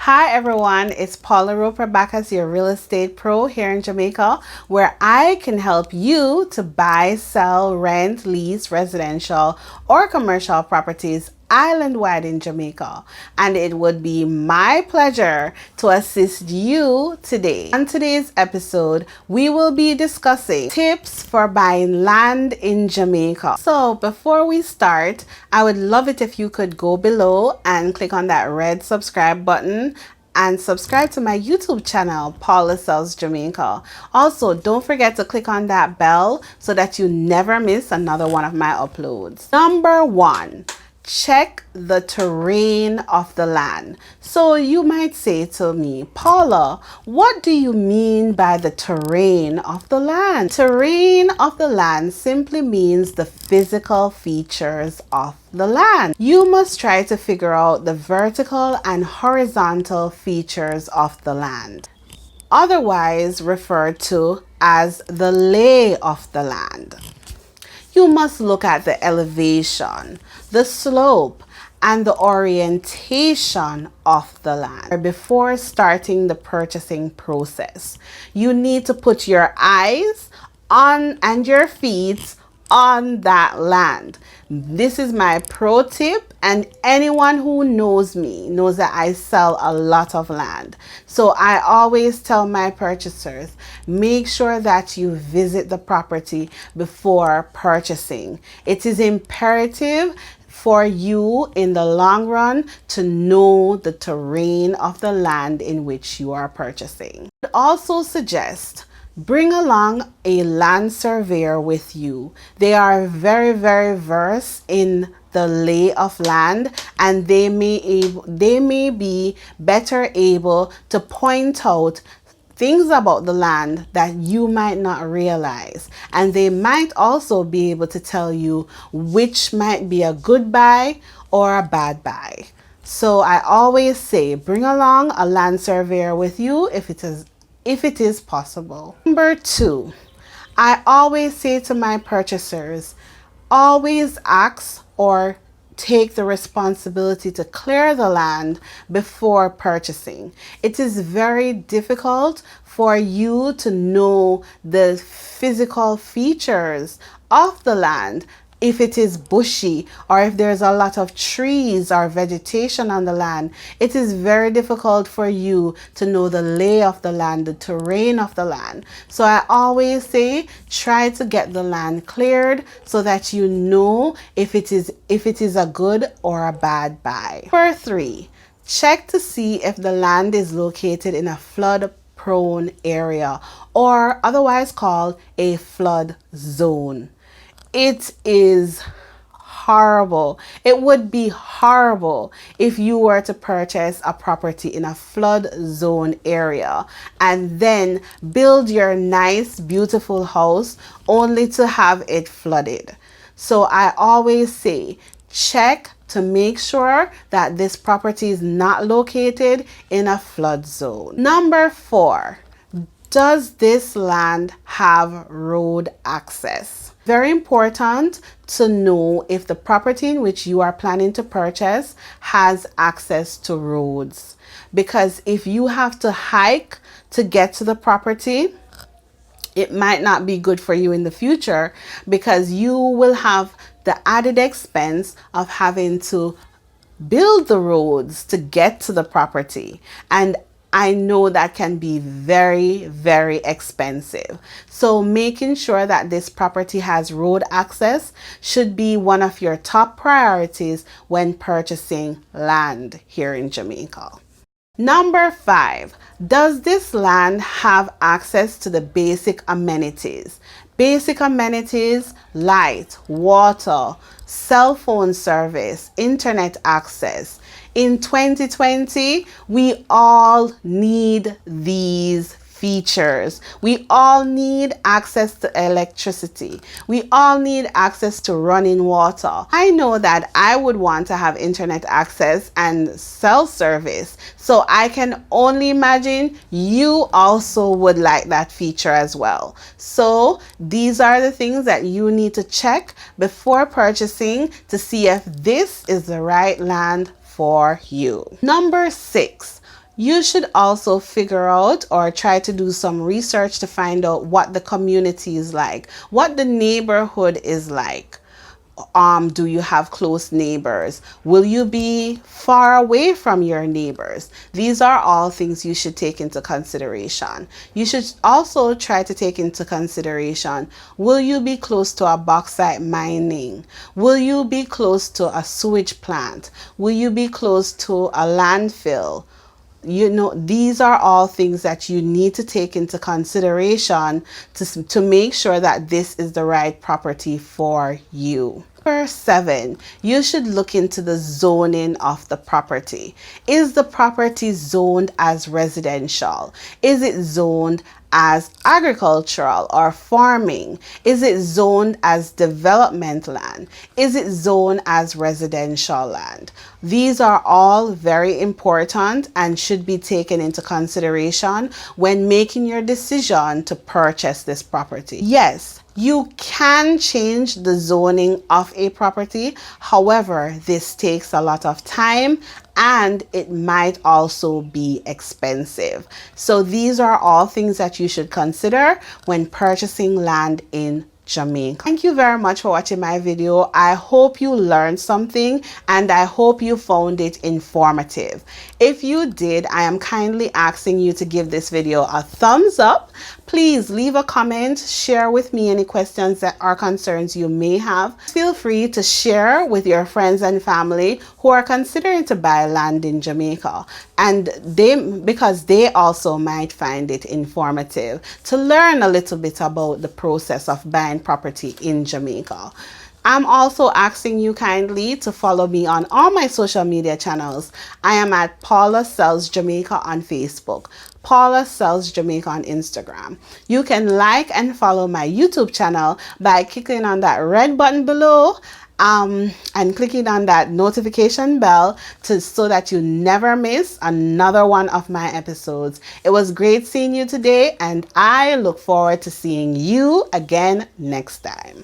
Hi everyone, it's Paula Bacchas, your real estate pro here in Jamaica, where I can help you to buy, sell, rent, lease residential or commercial properties island-wide in Jamaica. And it would be my pleasure to assist you today. On today's episode, we will be discussing tips for buying land in Jamaica. So before we start, I would love it if you could go below and click on that red subscribe button and subscribe to my YouTube channel, Paula Sells Jamaica. Also, don't forget to click on that bell so that you never miss another one of my uploads. Number one, check the terrain of the land. So you might say to me, Paula, what do you mean by the terrain of the land? Terrain of the land simply means the physical features of the land. You must try to figure out the vertical and horizontal features of the land, otherwise referred to as the lay of the land. You must look at the elevation, the slope, and the orientation of the land. Before starting the purchasing process, you need to put your eyes on and your feet on that land. This is my pro tip, and anyone who knows me knows that I sell a lot of land. So I always tell my purchasers, make sure that you visit the property before purchasing. It is imperative for you in the long run to know the terrain of the land in which you are purchasing. I would also suggest bring along a land surveyor with you. They are very versed in the lay of land, and they may be better able to point out things about the land that you might not realize, and they might also be able to tell you which might be a good buy or a bad buy. So I always say bring along a land surveyor with you if it is possible. Number two, I always say to my purchasers, always ask or take the responsibility to clear the land before purchasing. It is very difficult for you to know the physical features of the land if it is bushy or if there's a lot of trees or vegetation on the land. It is very difficult for you to know the lay of the land, the terrain of the land. So I always say try to get the land cleared so that you know if it is a good or a bad buy. Number three, check to see if the land is located in a flood prone area, or otherwise called a flood zone. It is horrible. It would be horrible if you were to purchase a property in a flood zone area and then build your nice, beautiful house only to have it flooded. So I always say, check to make sure that this property is not located in a flood zone. Number four, does this land have road access? Very important to know if the property in which you are planning to purchase has access to roads. Because if you have to hike to get to the property, it might not be good for you in the future, because you will have the added expense of having to build the roads to get to the property. And I know that can be very expensive. So making sure that this property has road access should be one of your top priorities when purchasing land here in Jamaica. Number five, does this land have access to the basic amenities? Basic amenities: light, water, cell phone service, internet access. In 2020, we all need these features. We all need access to electricity. We all need access to running water. I know that I would want to have internet access and cell service, so I can only imagine you also would like that feature as well. So these are the things that you need to check before purchasing to see if this is the right land for you. Number six, You should also figure out or try to do some research to find out what the community is like, what the neighborhood is like. Do you have close neighbors? Will you be far away from your neighbors? These are all things you should take into consideration. You should also try to take into consideration, will you be close to a bauxite mining? Will you be close to a sewage plant? Will you be close to a landfill? You know, these are all things that you need to take into consideration to make sure that this is the right property for you. Number 7, you should look into the zoning of the property. Is the property zoned as residential? Is it zoned as agricultural or farming? Is it zoned as development land? Is it zoned as residential land? These are all very important and should be taken into consideration when making your decision to purchase this property. Yes, you can change the zoning of a property. However, this takes a lot of time and it might also be expensive. So these are all things that you should consider when purchasing land in Jamaica. Thank you very much for watching my video. I hope you learned something and I hope you found it informative. If you did, I am kindly asking you to give this video a thumbs up. Please leave a comment, share with me any questions that or concerns you may have. Feel free to share with your friends and family who are considering to buy land in Jamaica, and because they also might find it informative to learn a little bit about the process of buying property in Jamaica. I'm also asking you kindly to follow me on all my social media channels. I am at Paula Sells Jamaica on Facebook, Paula Sells Jamaica on Instagram. You can like and follow my YouTube channel by clicking on that red button below and clicking on that notification bell so that you never miss another one of my episodes. It was great seeing you today and I look forward to seeing you again next time.